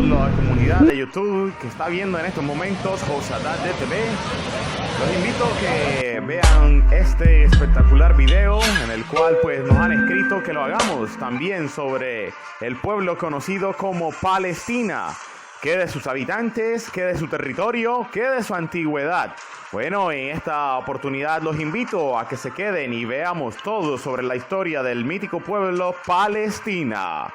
la comunidad de YouTube que está viendo en estos momentos Josadat de TV. Los invito a que vean este espectacular video en el cual pues nos han escrito que lo hagamos también sobre el pueblo conocido como Palestina. ¿Qué de sus habitantes? ¿Qué de su territorio? ¿Qué de su antigüedad? Bueno, en esta oportunidad los invito a que se queden y veamos todo sobre la historia del mítico pueblo Palestina.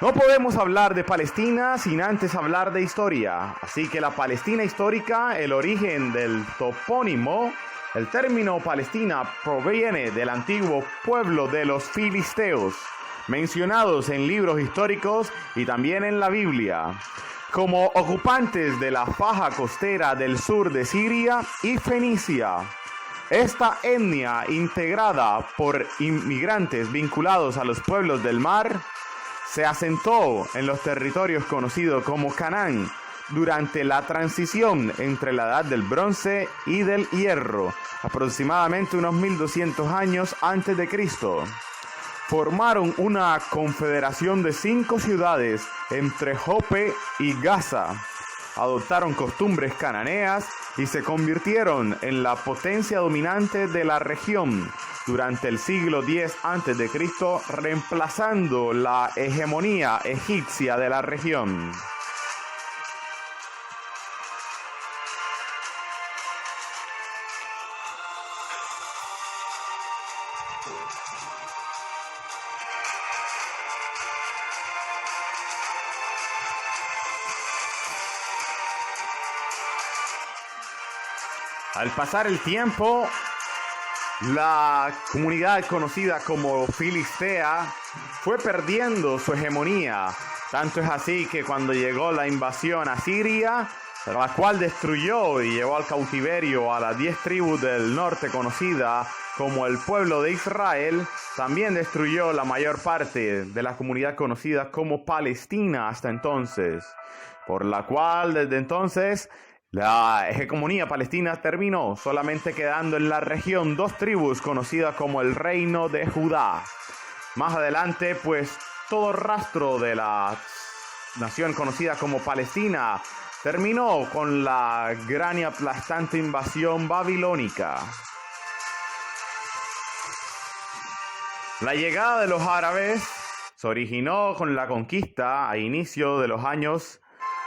No podemos hablar de Palestina sin antes hablar de historia. Así que la Palestina histórica, el origen del topónimo, el término Palestina proviene del antiguo pueblo de los filisteos, mencionados en libros históricos y también en la Biblia, como ocupantes de la faja costera del sur de Siria y Fenicia. Esta etnia, integrada por inmigrantes vinculados a los pueblos del mar, se asentó en los territorios conocidos como Canaán durante la transición entre la Edad del Bronce y del Hierro, aproximadamente unos 1200 años antes de Cristo. Formaron una confederación de 5 ciudades entre Jope y Gaza. Adoptaron costumbres cananeas y se convirtieron en la potencia dominante de la región durante el siglo X a.C., reemplazando la hegemonía egipcia de la región. Al pasar el tiempo, la comunidad conocida como Filistea fue perdiendo su hegemonía. Tanto es así que cuando llegó la invasión asiria, la cual destruyó y llevó al cautiverio a las 10 tribus del norte conocida como el pueblo de Israel, también destruyó la mayor parte de la comunidad conocida como Palestina hasta entonces, por la cual desde entonces la hegemonía palestina terminó, solamente quedando en la región 2 tribus conocidas como el Reino de Judá. Más adelante, pues, todo rastro de la nación conocida como Palestina terminó con la gran y aplastante invasión babilónica. La llegada de los árabes se originó con la conquista a inicio de los años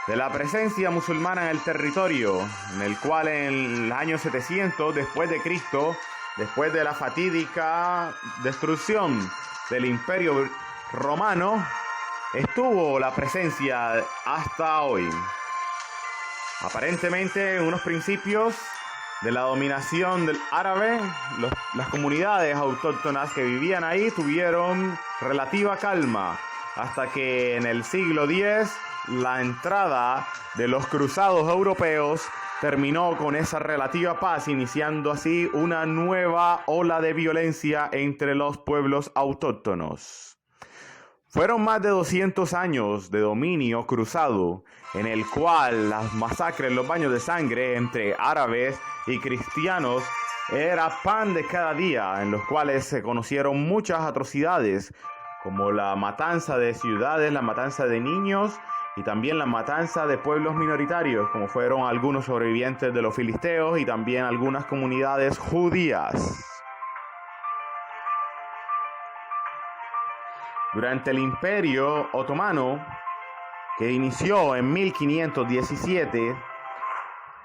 de la presencia musulmana en el territorio, en el cual en el año 700 después de Cristo, después de la fatídica destrucción del Imperio Romano, estuvo la presencia hasta hoy. Aparentemente, en unos principios de la dominación del árabe, las comunidades autóctonas que vivían ahí tuvieron relativa calma, hasta que en el siglo X la entrada de los cruzados europeos terminó con esa relativa paz, iniciando así una nueva ola de violencia entre los pueblos autóctonos. Fueron más de 200 años de dominio cruzado, en el cual las masacres, los baños de sangre entre árabes y cristianos era pan de cada día, en los cuales se conocieron muchas atrocidades, como la matanza de ciudades, la matanza de niños y también la matanza de pueblos minoritarios, como fueron algunos sobrevivientes de los filisteos y también algunas comunidades judías. Durante el Imperio Otomano, que inició en 1517,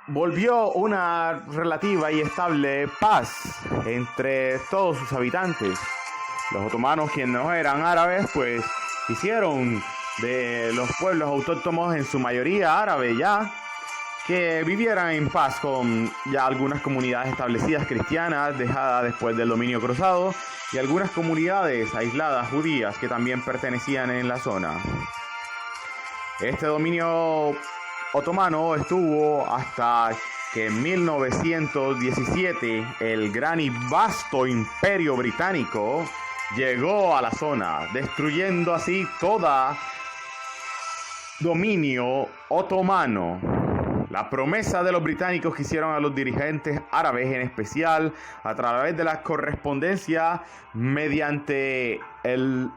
volvió una relativa y estable paz entre todos sus habitantes. Los otomanos, quienes no eran árabes, pues hicieron de los pueblos autóctonos en su mayoría árabes ya, que vivieran en paz con ya algunas comunidades establecidas cristianas dejadas después del dominio cruzado y algunas comunidades aisladas judías que también pertenecían en la zona. Este dominio otomano estuvo hasta que en 1917 el gran y vasto imperio británico llegó a la zona, destruyendo así toda dominio otomano. La promesa de los británicos que hicieron a los dirigentes árabes, en especial a través de la correspondencia mediante el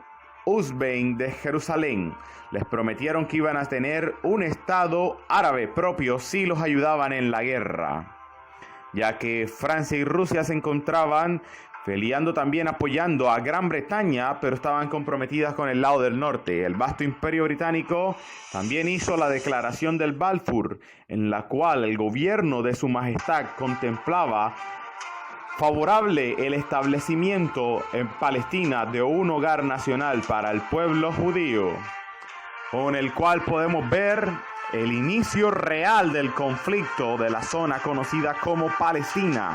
Uzbein de Jerusalén. Les prometieron que iban a tener un estado árabe propio si los ayudaban en la guerra, ya que Francia y Rusia se encontraban peleando también apoyando a Gran Bretaña, pero estaban comprometidas con el lado del norte. El vasto imperio británico también hizo la declaración del Balfour, en la cual el gobierno de su majestad contemplaba favorable el establecimiento en Palestina de un hogar nacional para el pueblo judío, con el cual podemos ver el inicio real del conflicto de la zona conocida como Palestina.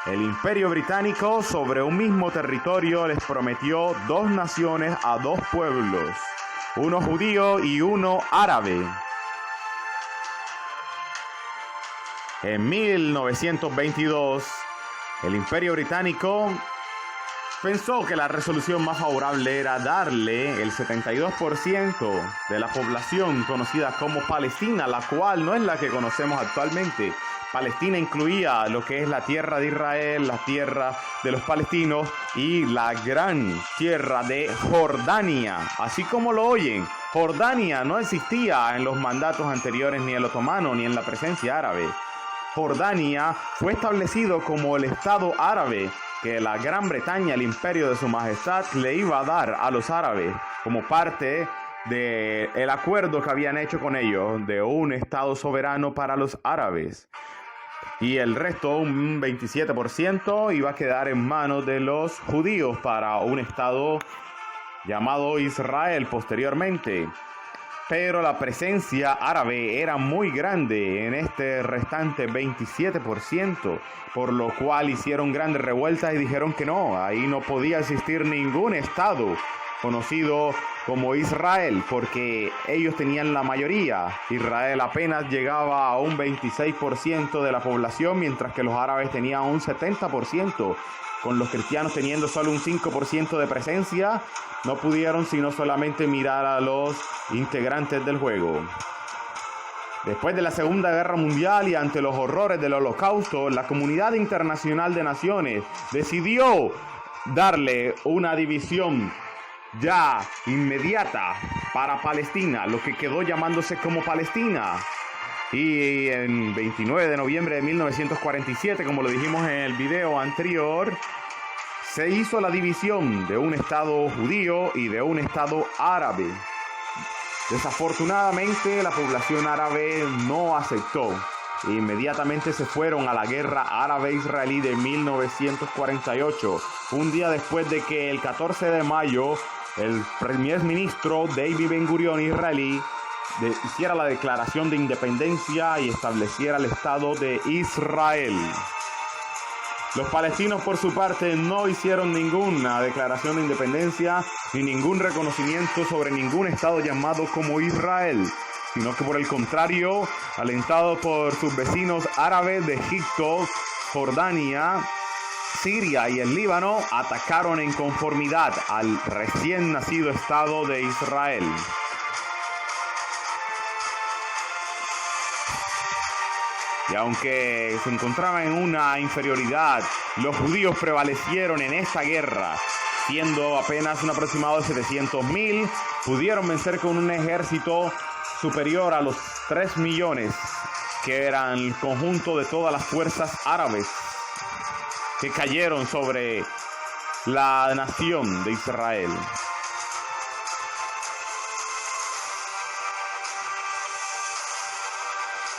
El Imperio Británico sobre un mismo territorio les prometió dos naciones a dos pueblos, uno judío y uno árabe. En 1922, el Imperio Británico pensó que la resolución más favorable era darle el 72% de la población conocida como Palestina, la cual no es la que conocemos actualmente. Palestina incluía lo que es la tierra de Israel, la tierra de los palestinos y la gran tierra de Jordania. Así como lo oyen, Jordania no existía en los mandatos anteriores ni el otomano ni en la presencia árabe. Jordania fue establecido como el Estado árabe que la Gran Bretaña, el imperio de su majestad, le iba a dar a los árabes como parte del acuerdo que habían hecho con ellos de un Estado soberano para los árabes. Y el resto, un 27%, iba a quedar en manos de los judíos para un Estado llamado Israel posteriormente. Pero la presencia árabe era muy grande en este restante 27%, por lo cual hicieron grandes revueltas y dijeron que no, ahí no podía existir ningún Estado conocido como Israel, porque ellos tenían la mayoría. Israel apenas llegaba a un 26% de la población, mientras que los árabes tenían un 70%, con los cristianos teniendo solo un 5% de presencia. No pudieron sino solamente mirar a los integrantes del juego. Después de la Segunda Guerra Mundial y ante los horrores del Holocausto, la comunidad internacional de naciones decidió darle una división ya inmediata para Palestina, lo que quedó llamándose como Palestina. Y en 29 de noviembre de 1947, como lo dijimos en el video anterior, se hizo la división de un Estado judío y de un Estado árabe. Desafortunadamente, la población árabe no aceptó. Inmediatamente se fueron a la guerra árabe-israelí de 1948, un día después de que el 14 de mayo el primer ministro David Ben Gurion israelí hiciera la declaración de independencia y estableciera el Estado de Israel. Los palestinos, por su parte, no hicieron ninguna declaración de independencia ni ningún reconocimiento sobre ningún Estado llamado como Israel, sino que por el contrario, alentados por sus vecinos árabes de Egipto, Jordania, Siria y el Líbano, atacaron en conformidad al recién nacido Estado de Israel. Y aunque se encontraban en una inferioridad, los judíos prevalecieron en esta guerra, siendo apenas un aproximado de 700,000, pudieron vencer con un ejército superior a los 3 millones, que eran el conjunto de todas las fuerzas árabes que cayeron sobre la nación de Israel.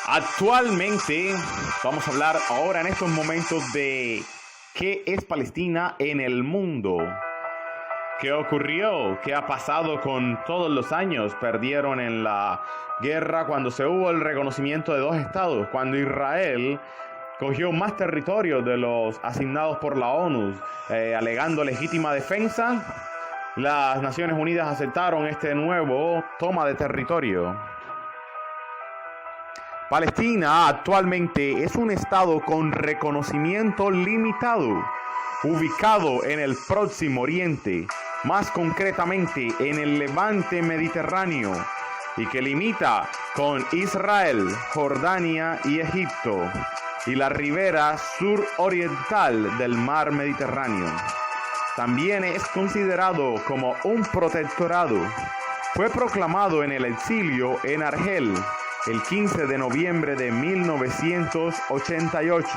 Actualmente, vamos a hablar ahora en estos momentos de qué es Palestina en el mundo. ¿Qué ocurrió? ¿Qué ha pasado con todos los años? Perdieron en la guerra cuando se hubo el reconocimiento de dos estados, cuando Israel cogió más territorio de los asignados por la ONU, alegando legítima defensa. Las Naciones Unidas aceptaron este nuevo toma de territorio. Palestina actualmente es un estado con reconocimiento limitado, ubicado en el Próximo Oriente, más concretamente en el Levante Mediterráneo, y que limita con Israel, Jordania y Egipto, y la ribera suroriental del mar Mediterráneo. también es considerado como un protectorado. Fue proclamado en el exilio en Argel el 15 de noviembre de 1988,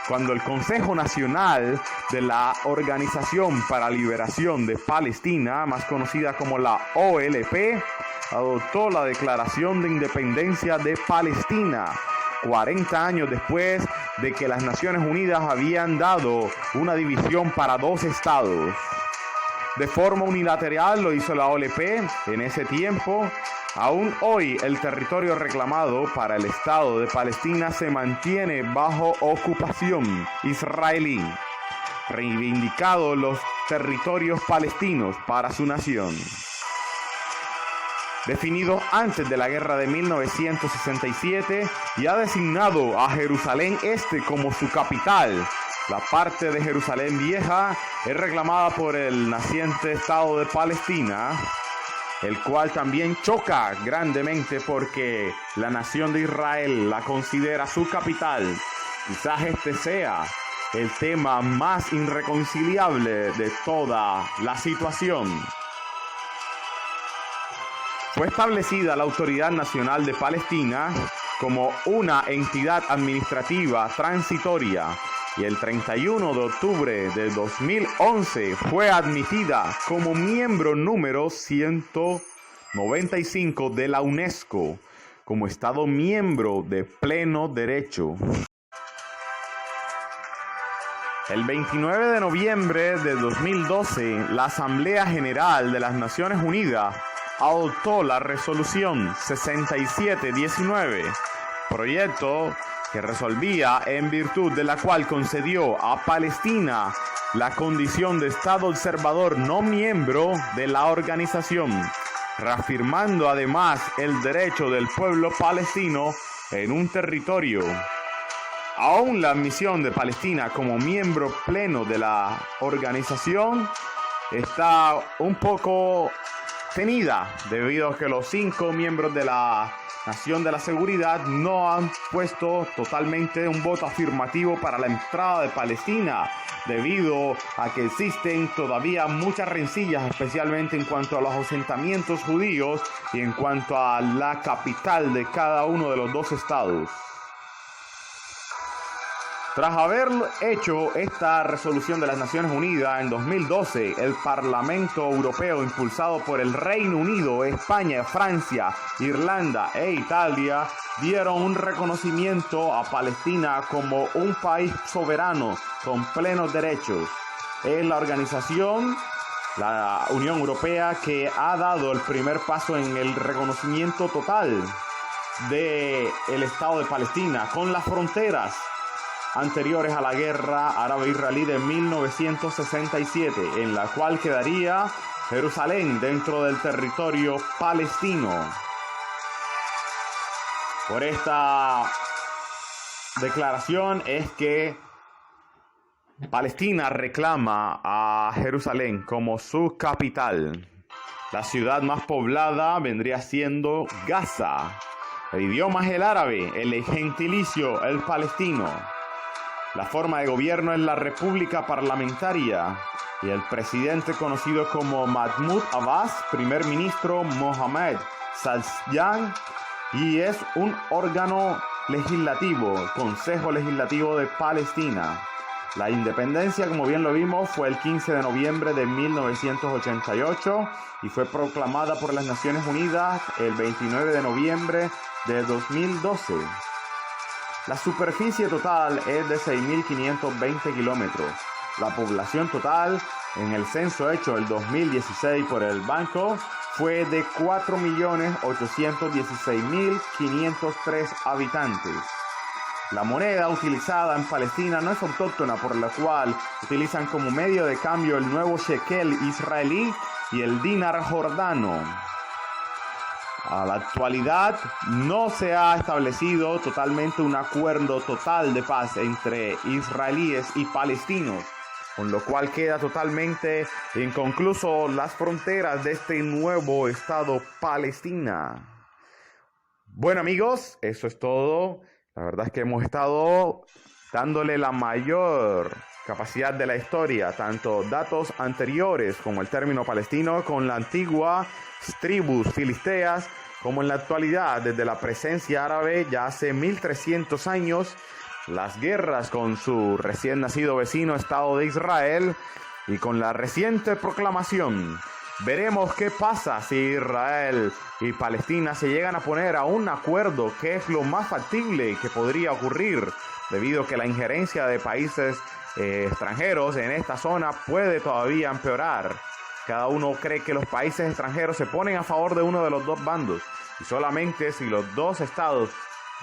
cuando el Consejo Nacional de la Organización para la Liberación de Palestina, más conocida como la OLP, adoptó la Declaración de Independencia de Palestina, 40 años después de que las Naciones Unidas habían dado una división para dos estados. De forma unilateral lo hizo la OLP en ese tiempo. Aún hoy el territorio reclamado para el Estado de Palestina se mantiene bajo ocupación israelí, reivindicando los territorios palestinos para su nación. Definido antes de la guerra de 1967 y ha designado a Jerusalén Este como su capital. La parte de Jerusalén Vieja es reclamada por el naciente Estado de Palestina, el cual también choca grandemente porque la nación de Israel la considera su capital. Quizás este sea el tema más irreconciliable de toda la situación. Fue establecida la Autoridad Nacional de Palestina como una entidad administrativa transitoria y el 31 de octubre de 2011 fue admitida como miembro número 195 de la UNESCO, como Estado miembro de pleno derecho. El 29 de noviembre de 2012, la Asamblea General de las Naciones Unidas adoptó la resolución 6719, proyecto que resolvía en virtud de la cual concedió a Palestina la condición de Estado observador no miembro de la organización, reafirmando además el derecho del pueblo palestino en un territorio. Aún la admisión de Palestina como miembro pleno de la organización está un poco tenida debido a que los 5 miembros de la Nación de la Seguridad no han puesto totalmente un voto afirmativo para la entrada de Palestina, debido a que existen todavía muchas rencillas, especialmente en cuanto a los asentamientos judíos y en cuanto a la capital de cada uno de los dos estados. Tras haber hecho esta resolución de las Naciones Unidas en 2012, el Parlamento Europeo, impulsado por el Reino Unido, España, Francia, Irlanda e Italia, dieron un reconocimiento a Palestina como un país soberano con plenos derechos. Es la organización, la Unión Europea, que ha dado el primer paso en el reconocimiento total del Estado de Palestina, con las fronteras anteriores a la guerra árabe-israelí de 1967, en la cual quedaría Jerusalén dentro del territorio palestino. Por esta declaración es que Palestina reclama a Jerusalén como su capital. La ciudad más poblada vendría siendo Gaza. El idioma es el árabe, el gentilicio el palestino. La forma de gobierno es la república parlamentaria y el presidente conocido como Mahmoud Abbas, primer ministro Mohamed Salyan, y es un órgano legislativo, Consejo Legislativo de Palestina. La independencia, como bien lo vimos, fue el 15 de noviembre de 1988 y fue proclamada por las Naciones Unidas el 29 de noviembre de 2012. La superficie total es de 6.520 kilómetros. La población total en el censo hecho el 2016 por el banco fue de 4.816.503 habitantes. La moneda utilizada en Palestina no es autóctona, por la cual utilizan como medio de cambio el nuevo shekel israelí y el dinar jordano. A la actualidad no se ha establecido totalmente un acuerdo total de paz entre israelíes y palestinos, con lo cual queda totalmente inconcluso las fronteras de este nuevo Estado Palestina. Bueno amigos, eso es todo. La verdad es que hemos estado dándole la mayor capacidad de la historia, tanto datos anteriores como el término palestino con la antigua tribus filisteas, como en la actualidad desde la presencia árabe ya hace 1300 años, las guerras con su recién nacido vecino Estado de Israel y con la reciente proclamación. Veremos qué pasa si Israel y Palestina se llegan a poner a un acuerdo, que es lo más factible que podría ocurrir, debido a que la injerencia de países extranjeros en esta zona puede todavía empeorar. Cada uno cree que los países extranjeros se ponen a favor de uno de los dos bandos, y solamente si los dos estados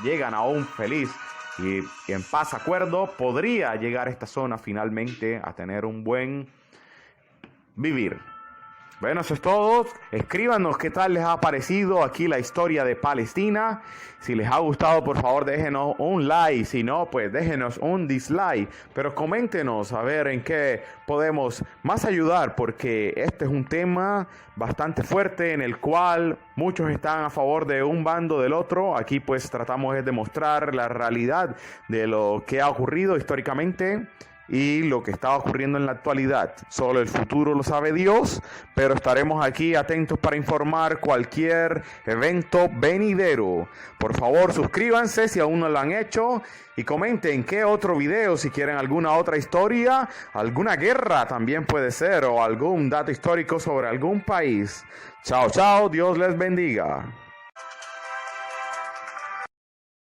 llegan a un feliz y en paz acuerdo, podría llegar esta zona finalmente a tener un buen vivir. Bueno, eso es todo. Escríbanos qué tal les ha parecido aquí la historia de Palestina. Si les ha gustado, por favor, déjenos un like. Si no, pues déjenos un dislike. Pero coméntenos a ver en qué podemos más ayudar, porque este es un tema bastante fuerte en el cual muchos están a favor de un bando del otro. Aquí pues tratamos de demostrar la realidad de lo que ha ocurrido históricamente y lo que está ocurriendo en la actualidad. Solo el futuro lo sabe Dios, pero estaremos aquí atentos para informar cualquier evento venidero. Por favor, suscríbanse si aún no lo han hecho y comenten qué otro video, si quieren alguna otra historia, alguna guerra también puede ser, o algún dato histórico sobre algún país. Chao, chao, Dios les bendiga.